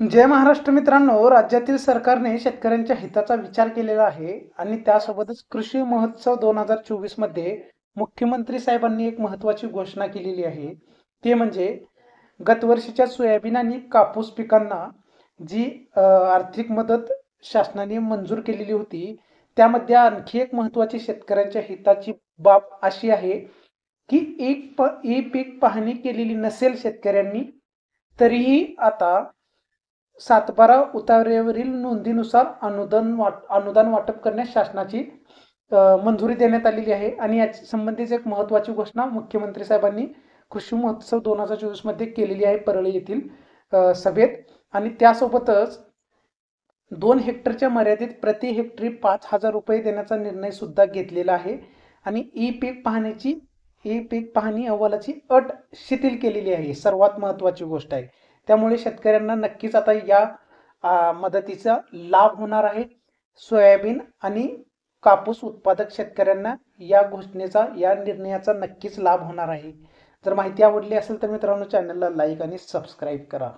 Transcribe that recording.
जय महाराष्ट्र मित्रांनो, राज्यातील सरकारने शेतकऱ्यांच्या हिताचा विचार केलेला आहे आणि त्यासोबतच कृषी महोत्सव 2024 मध्ये मुख्यमंत्री साहेबांनी एक महत्त्वाची घोषणा केलेली आहे. ते म्हणजे गतवर्षीच्या सोयाबीन आणि कापूस पिकांना जी आर्थिक मदत शासनाने मंजूर केलेली होती, त्यामध्ये आणखी एक महत्त्वाची शेतकऱ्यांच्या हिताची बाब अशी आहे, की ई पीक पाहणी केलेली नसेल शेतकऱ्यांनी, तरीही आता सातबारा उतार्यावरील नोंदीनुसार अनुदान वाटप करण्यास शासनाची मंजुरी देण्यात आलेली आहे आणि याची संबंधीच एक महत्त्वाची घोषणा मुख्यमंत्री साहेबांनी कृषी महोत्सव 2024 मध्ये केलेली आहे परळी येथील सभेत. आणि त्यासोबतच 2 हेक्टरच्या मर्यादित प्रति हेक्टरी 5,000 रुपये देण्याचा निर्णय सुद्धा घेतलेला आहे आणि ई पीक पाहणी अहवालाची अट शिथिल केलेली आहे. सर्वात महत्त्वाची गोष्ट आहे. त्यामुळे शेतकऱ्यांना नक्कीच आता या मदतीचा लाभ होणार आहे. सोयाबीन आणि कापूस उत्पादक शेतकऱ्यांना या निर्णयाचा नक्कीच लाभ होणार आहे. जर माहिती आवडली असेल तर मित्रांनो, चॅनलला लाईक आणि सबस्क्राईब करा.